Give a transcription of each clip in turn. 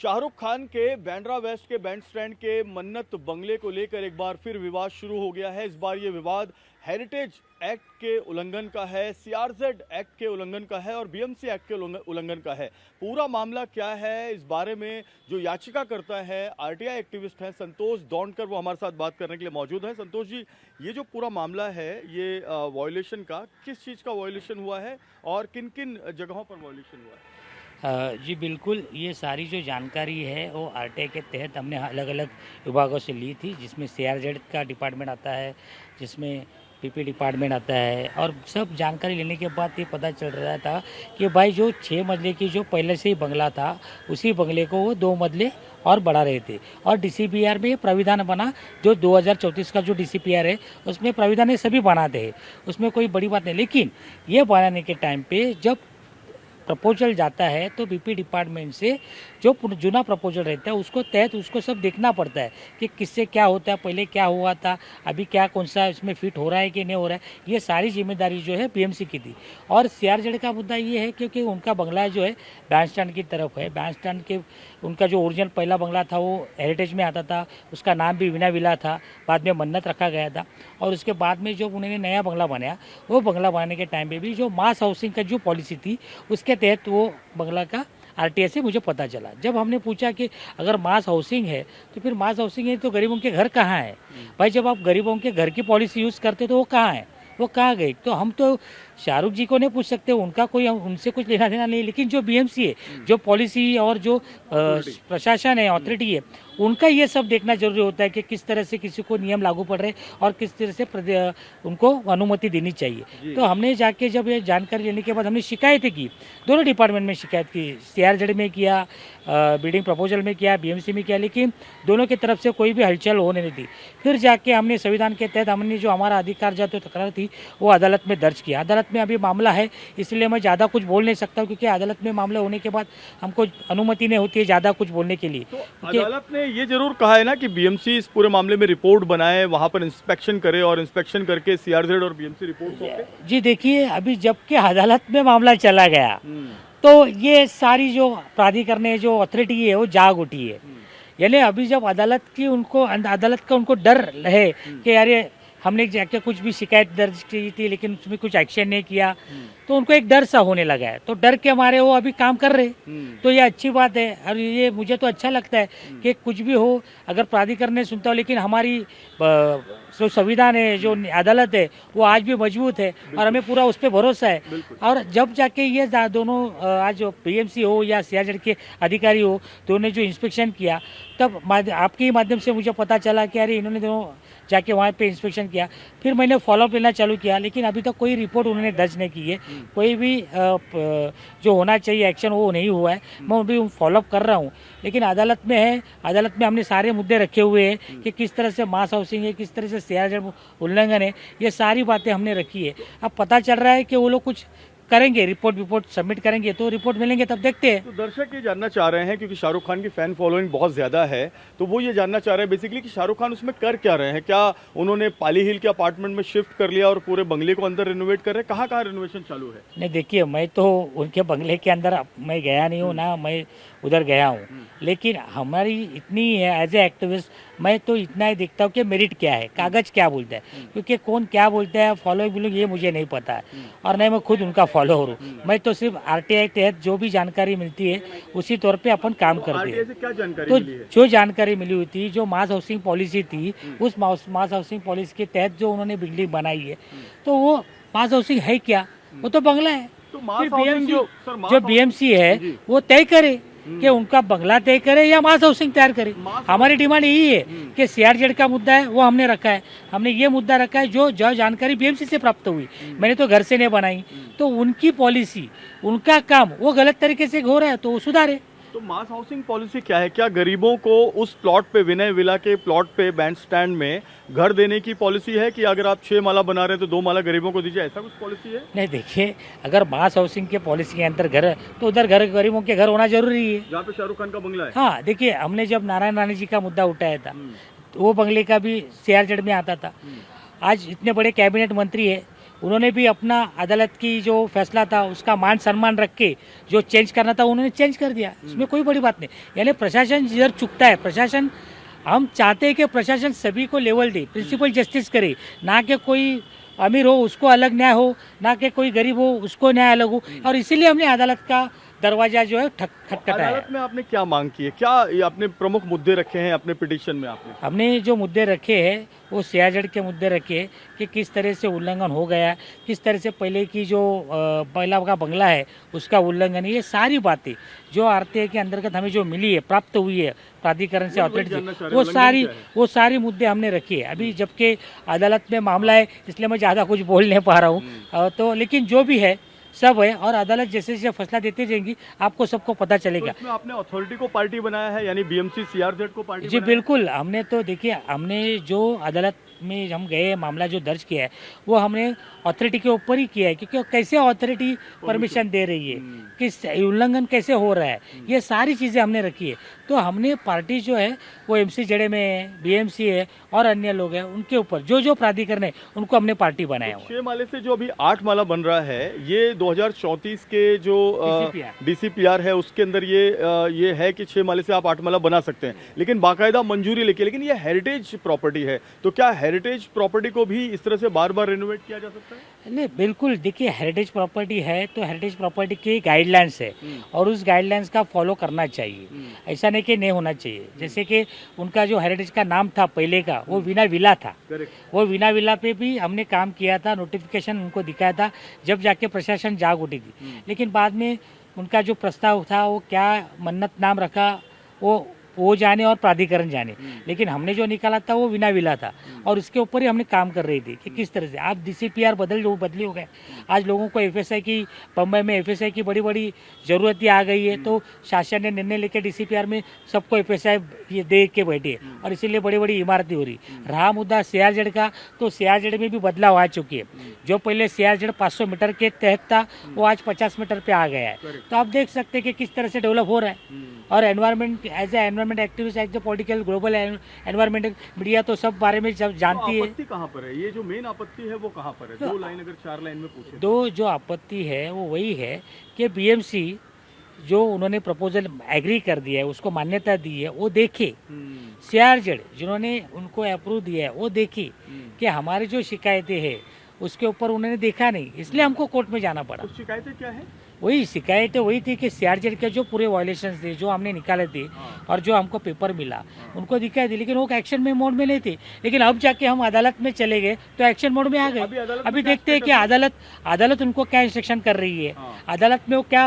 शाहरुख खान के बांद्रा वेस्ट के band stand के मन्नत बंगले को लेकर एक बार फिर विवाद शुरू हो गया है। इस बार ये विवाद हेरिटेज एक्ट के उल्लंघन का है, सीआरजेड एक्ट के उल्लंघन का है और बीएमसी एक्ट के उल्लंघन का है। पूरा मामला क्या है, इस बारे में जो याचिका करता है आरटीआई एक्टिविस्ट हैं संतोष दौंडकर, वो हमारे साथ बात करने के लिए मौजूद हैं। संतोष जी, ये जो पूरा मामला है ये वायलेशन का, किस चीज़ का वायलेशन हुआ है और किन किन जगहों पर वायलेशन हुआ है? जी बिल्कुल, ये सारी जो जानकारी है वो आरटीआई के तहत हमने अलग अलग विभागों से ली थी, जिसमें सीआरजेड का डिपार्टमेंट आता है, जिसमें पीपी डिपार्टमेंट आता है। और सब जानकारी लेने के बाद ये पता चल रहा था कि भाई जो 6 मंजिले की जो पहले से ही बंगला था, उसी बंगले को वो 2 मंजिले और बढ़ा रहे थे। और डीसीपीआर में ये प्राविधान बना, जो 2034 का जो डीसीपीआर है उसमें प्राविधान ये सभी बनाते हैं, उसमें कोई बड़ी बात नहीं। लेकिन ये बनाने के टाइम पे जब प्रपोजल जाता है तो बीपी डिपार्टमेंट से जो जुना प्रपोजल रहता है उसको तहत उसको सब देखना पड़ता है कि किससे क्या होता है, पहले क्या हुआ था, अभी क्या कौन सा इसमें फिट हो रहा है कि नहीं हो रहा है। ये सारी जिम्मेदारी जो है बीएमसी की थी। और सीआरजेड का मुद्दा ये है क्योंकि उनका बंगला जो है बैंड स्टैंड की तरफ है। बैंड स्टैंड के उनका जो ओरिजिनल पहला बंगला था वो हेरिटेज में आता था, उसका नाम भी विना विला था, बाद में मन्नत रखा गया था। और उसके बाद में जो उन्होंने नया बंगला बनाया, वो बंगला बनाने के टाइम पे भी जो मास हाउसिंग का जो पॉलिसी थी उसके तहत वो बंगला का आरटीआई से मुझे पता चला। जब हमने पूछा कि अगर मास हाउसिंग है तो फिर मास हाउसिंग है तो गरीबों के घर कहाँ है भाई? जब आप गरीबों के घर की पॉलिसी यूज़ करते तो वो कहाँ है, वो कहाँ गए? तो हम तो शाहरुख जी को नहीं पूछ सकते, उनका कोई उनसे कुछ लेना देना नहीं। लेकिन जो बीएमसी है, जो पॉलिसी और जो प्रशासन है, अथॉरिटी है, उनका ये सब देखना जरूरी होता है कि किस तरह से किसी को नियम लागू पड़ रहे और किस तरह से उनको अनुमति देनी चाहिए। तो हमने जाके जब ये जानकारी लेने के बाद हमने शिकायतें की, दोनों डिपार्टमेंट में शिकायत की, सीआरजेड में किया, बिल्डिंग प्रपोजल में किया, बीएमसी में किया, लेकिन दोनों की तरफ से कोई भी हलचल होने नहीं दी। फिर जाके हमने संविधान के तहत हमने जो हमारा अधिकार जातो तकरार थी वो अदालत में दर्ज किया। अदालत में अभी मामला है, इसलिए मैं ज़्यादा कुछ बोल नहीं सकता क्योंकि अदालत में मामला होने के बाद हमको अनुमति नहीं होती है ज़्यादा कुछ बोलने के लिए। तो अदालत ने ये जरूर कहा है ना कि बीएमसी इस पूरे मामले में रिपोर्ट बनाए, वहां पर इंस्पेक्शन करे और इंस्पेक्शन करके सीआरजेड और बीएमसी रिपोर्ट सौंपे। जी देखिए, अभी जबकि अदालत में मामला चला गया तो ये सारी जो प्राधिकरण जो अथॉरिटी है वो जाग उठी है। यानी अभी जब अदालत का उनको डर है कि यार हमने जाके कुछ भी शिकायत दर्ज की थी लेकिन उसमें कुछ एक्शन नहीं किया, तो उनको एक डर सा होने लगा है। तो डर के मारे वो अभी काम कर रहे, तो ये अच्छी बात है। और ये मुझे तो अच्छा लगता है कि कुछ भी हो, अगर प्राधिकरण ने सुनता हो, लेकिन हमारी जो संविधान है, जो अदालत है, वो आज भी मजबूत है और हमें पूरा उस पर भरोसा है। और जब जाके ये दोनों आज बीएमसी हो या सीआरजेड के अधिकारी हो, दोनों जो इंस्पेक्शन किया, तब आपके ही माध्यम से मुझे पता चला कि अरे इन्होंने दोनों जाके वहाँ पे इंस्पेक्शन किया। फिर मैंने फॉलोअप लेना चालू किया, लेकिन अभी तक कोई रिपोर्ट उन्होंने दर्ज नहीं की है, कोई भी जो होना चाहिए एक्शन वो नहीं हुआ है। मैं अभी फॉलोअप कर रहा हूँ, लेकिन अदालत में है, अदालत में हमने सारे मुद्दे रखे हुए हैं कि किस तरह से मास हाउसिंग है, किस तरह से सीआरजेड उल्लंघन है, ये सारी बातें हमने रखी है। अब पता चल रहा है कि वो लोग कुछ करेंगे, रिपोर्ट सबमिट करेंगे तो रिपोर्ट मिलेंगे, तब देखते हैं। तो दर्शक ये जानना चाह रहे हैं, क्योंकि शाहरुख खान की फैन फॉलोइंग बहुत ज्यादा है, तो वो ये जानना चाह रहे हैं बेसिकली कि शाहरुख खान उसमें कर क्या रहे हैं। क्या उन्होंने पाली हिल के अपार्टमेंट में शिफ्ट कर लिया और पूरे बंगले को अंदर रिनोवेट कर रहे हैं? कहाँ रिनोवेशन चालू है? नहीं देखिए, मैं तो उनके बंगले के अंदर मैं गया नहीं हूँ ना, मैं उधर गया हूँ। लेकिन हमारी इतनी है एज ए एक्टिविस्ट, मैं तो इतना ही देखता हूँ कि मेरिट क्या है, कागज क्या बोलता है, क्योंकि कौन क्या बोलता है, फॉलो बोलूँ, ये मुझे नहीं पता है और नहीं मैं खुद उनका फॉलोअर हूँ। मैं तो सिर्फ आरटीआई के तहत जो भी जानकारी मिलती है उसी तौर पे अपन काम करते हैं। क्या जानकारी तो मिली है? जो जानकारी मिली हुई थी, जो मास हाउसिंग पॉलिसी थी, उस मास हाउसिंग पॉलिसी के तहत जो उन्होंने बिल्डिंग बनाई है, तो वो मास हाउसिंग है क्या? वो तो बंगला है। तो जो बीएमसी है वो तय करे कि उनका बंगला तय करे या मास हाउसिंग तैयार करे। हमारी डिमांड यही है कि सीआरजेड का मुद्दा है वो हमने रखा है, हमने ये मुद्दा रखा है जो जानकारी बीएमसी से प्राप्त हुई, मैंने तो घर से नहीं बनाई। तो उनकी पॉलिसी, उनका काम वो गलत तरीके से हो रहा है तो वो सुधारे। तो मास हाउसिंग पॉलिसी क्या है? क्या गरीबों को उस प्लॉट पे, विनय विला के प्लॉट पे बैंड स्टैंड में घर देने की पॉलिसी है कि अगर आप 6 माला बना रहे हैं तो 2 माला गरीबों को दीजिए, ऐसा कुछ पॉलिसी है? नहीं देखिए, अगर मास हाउसिंग के पॉलिसी के अंदर घर है तो उधर घर गरीबों के घर होना जरूरी है, जहाँ पे शाहरुख खान का बंगला है। हाँ देखिए, हमने जब नारायण राणे जी का मुद्दा उठाया था तो वो बंगले का भी सीआरजेड में आता था। आज इतने बड़े कैबिनेट मंत्री है, उन्होंने भी अपना अदालत की जो फैसला था उसका मान सम्मान रख के जो चेंज करना था उन्होंने चेंज कर दिया, इसमें कोई बड़ी बात नहीं। यानी प्रशासन जिधर चुकता है, प्रशासन, हम चाहते हैं कि प्रशासन सभी को लेवल दे, प्रिंसिपल जस्टिस करे, ना कि कोई अमीर हो उसको अलग न्याय हो, ना कि कोई गरीब हो उसको न्याय अलग हो। और इसीलिए हमने अदालत का दरवाजा जो है खटखटाया। अदालत में आपने क्या मांग की है, क्या ये आपने प्रमुख मुद्दे रखे हैं अपने पिटीशन में? आपने हमने जो मुद्दे रखे हैं वो सीआरजेड के मुद्दे रखे हैं कि किस तरह से उल्लंघन हो गया, किस तरह से पहले की जो पहला का बंगला है उसका उल्लंघन, ये सारी बातें जो आरटीआई के अंतर्गत हमें जो मिली है, प्राप्त हुई है प्राधिकरण से, अथॉरिटी से, वो सारी मुद्दे हमने रखे हैं। अभी जबकि अदालत में मामला है इसलिए मैं ज़्यादा कुछ बोल नहीं पा रहा हूँ, तो लेकिन जो भी है सब है, और अदालत जैसे जैसे फैसला देते जाएंगी आपको सबको पता चलेगा। तो इसमें आपने अथॉरिटी को पार्टी बनाया है, यानी बीएमसी सीआरजेड को पार्टी जी बनाया बिल्कुल, हमने तो देखिए, हमने जो अदालत में हम गए, मामला जो दर्ज किया है वो हमने अथॉरिटी के ऊपर ही किया है, क्योंकि कैसे अथॉरिटी परमिशन दे रही है, किस उल्लंघन कैसे हो रहा है, ये सारी चीज़ें हमने रखी है। तो हमने पार्टी जो है वो एमसीजेड में है, बीएमसी है और अन्य लोग हैं, उनके ऊपर जो जो प्राधिकरण है उनको हमने पार्टी बनाया हुआ है। 6 माले से जो अभी 8 माला बन रहा है, ये 2034 के जो डीसीपीआर है उसके अंदर ये है कि 6 माले से आप 8 माला बना सकते हैं, लेकिन बाकायदा मंजूरी लेके। लेकिन ये हेरिटेज प्रॉपर्टी है, तो क्या हेरिटेज प्रॉपर्टी को भी इस तरह से बार बार रिनोवेट किया जा सकता है? नहीं, बिल्कुल, देखिए हेरिटेज प्रॉपर्टी है तो हेरिटेज प्रॉपर्टी की गाइडलाइंस है और उस गाइडलाइंस का फॉलो करना चाहिए, ऐसा नहीं कि नहीं होना चाहिए। जैसे कि उनका जो हेरिटेज का नाम था पहले का, वो वीना विला था, वो वीना विला पे भी हमने काम किया था, नोटिफिकेशन उनको दिखाया था, जब जाके प्रशासन जाग उठी थी। लेकिन बाद में उनका जो प्रस्ताव था वो क्या मन्नत नाम रखा वो जाने और प्राधिकरण जाने, लेकिन हमने जो निकाला था वो विना विला था और उसके ऊपर ही हमने काम कर रही थी कि किस तरह से आप डीसीपीआर बदली हो गए। आज लोगों को एफएसआई की, बम्बई में एफएसआई की बड़ी बड़ी ज़रूरत आ गई है, तो शासन ने निर्णय लेकर डीसीपीआर में सबको एफएसआई ये दे के बैठे और इसीलिए बड़ी बड़ी इमारतें हो रही। रहा मुद्दा सीआरजेड का, तो सीआरजेड में भी बदलाव आ चुकी है। जो पहले सीआरजेड 500 मीटर के तहत था वो आज 50 मीटर पे आ गया है। तो आप देख सकते हैं कि किस तरह से डेवलप हो रहा है। और environment, as a environment activist, as a political, global environmental media तो सब बारे में जब जानती है। आपत्ति कहाँ पर है? ये जो मेन आपत्ति है वो कहाँ पर है? 2 लाइन अगर 4 लाइन में पूछे, दो जो आपत्ति है वो वही है कि बीएमसी जो उन्होंने प्रपोजल एग्री कर दिया है, उसको मान्यता दी है, वो देखे। सीआरजेड जिन्होंने उनको अप्रूव दिया है वो देखे कि हमारी जो शिकायतें हैं उसके ऊपर उन्होंने देखा नहीं, इसलिए हमको कोर्ट में जाना पड़ा। तो शिकायतें क्या है? वही शिकायतें वही थी कि सीआरजेड के जो पूरे वायलेशंस थे जो हमने निकाले थे और जो हमको पेपर मिला उनको दिखाई दी, लेकिन वो एक्शन में मोड में नहीं थे। लेकिन अब जाके हम अदालत में चले गए तो एक्शन मोड में आ गए। अभी देखते हैं कि अदालत उनको क्या इंस्ट्रक्शन कर रही है, अदालत में वो क्या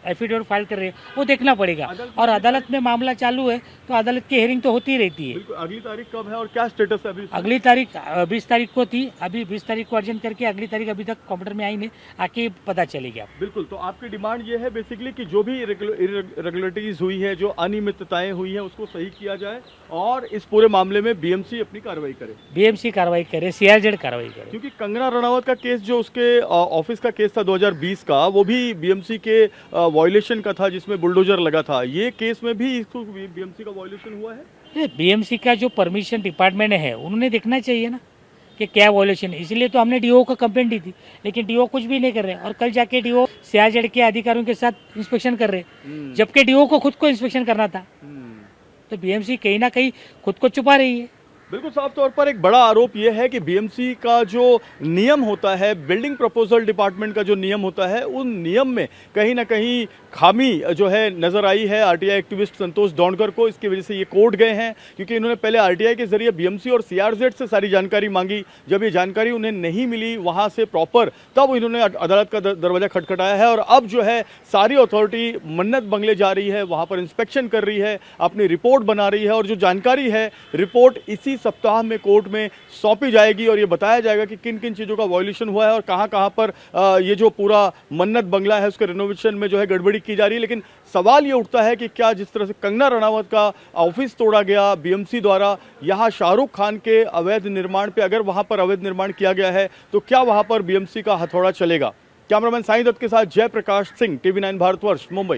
एफिडेविट फाइल कर रहे हैं वो देखना पड़ेगा। और अदालत में मामला चालू है तो अदालत की हियरिंग तो होती रहती है। अगली तारीख कब है और क्या स्टेटस है अभी? अगली तारीख 20 तारीख को थी, अभी 20 तारीख को अर्जेंट करके अगली तारीख अभी तक कंप्यूटर में आई नहीं, आके पता चलेगी। बिल्कुल, तो आपकी डिमांड ये है बेसिकली कि जो भी इरेगुलरिटीज हुई है, जो अनियमितताएं हुई हैं उसको सही किया जाए और इस पूरे मामले में बीएमसी अपनी कार्रवाई करे। बीएमसी कार्रवाई करे, सीआरजेड कार्रवाई करे। क्योंकि कंगना रनावत का केस जो उसके ऑफिस का केस था 2020 का, वो भी बीएमसी के वायलेशन का था जिसमें बुलडोजर लगा था। ये केस में भी इसको बीएमसी का वायलेशन हुआ है। बीएमसी का जो परमिशन डिपार्टमेंट है उन्होंने देखना चाहिए ना कि क्या वायलेशन है, इसलिए तो हमने डीओ को कंप्लेंट दी थी, लेकिन डीओ कुछ भी नहीं कर रहे और कल जाके डीओ सीआरजेड के अधिकारियों के साथ इंस्पेक्शन कर रहे, जबकि डीओ को खुद को इंस्पेक्शन करना था। तो बीएमसी कहीं ना कहीं खुद को छुपा रही है। बिल्कुल साफ तौर पर एक बड़ा आरोप यह है कि बीएमसी का जो नियम होता है, बिल्डिंग प्रपोजल डिपार्टमेंट का जो नियम होता है, उन नियम में कहीं ना कहीं खामी जो है नजर आई है आरटीआई एक्टिविस्ट संतोष दौंडकर को। इसकी वजह से ये कोर्ट गए हैं, क्योंकि इन्होंने पहले आरटीआई के जरिए बीएमसी और सीआरजेड से सारी जानकारी मांगी। जब ये जानकारी उन्हें नहीं मिली वहां से प्रॉपर, तब इन्होंने अदालत का दरवाजा खटखटाया है और अब जो है सारी अथॉरिटी मन्नत बंगले जा रही है, वहां पर इंस्पेक्शन कर रही है, अपनी रिपोर्ट बना रही है और जो जानकारी है रिपोर्ट इसी सप्ताह में कोर्ट में सौंपी जाएगी और ये बताया जाएगा कि किन किन चीज़ों का वायलेशन हुआ है और कहां पर ये जो पूरा मन्नत बंगला है उसके रिनोवेशन में जो है गड़बड़ी की जा रही है। लेकिन सवाल ये उठता है कि क्या जिस तरह से कंगना रनावत का ऑफिस तोड़ा गया बीएमसी द्वारा, यहाँ शाहरुख खान के अवैध निर्माण पे अगर वहां पर अवैध निर्माण किया गया है तो क्या वहां पर बीएमसी का हथौड़ा चलेगा? कैमरामैन साईं दत्त के साथ जयप्रकाश सिंह, टीवी 9 भारतवर्ष, मुंबई।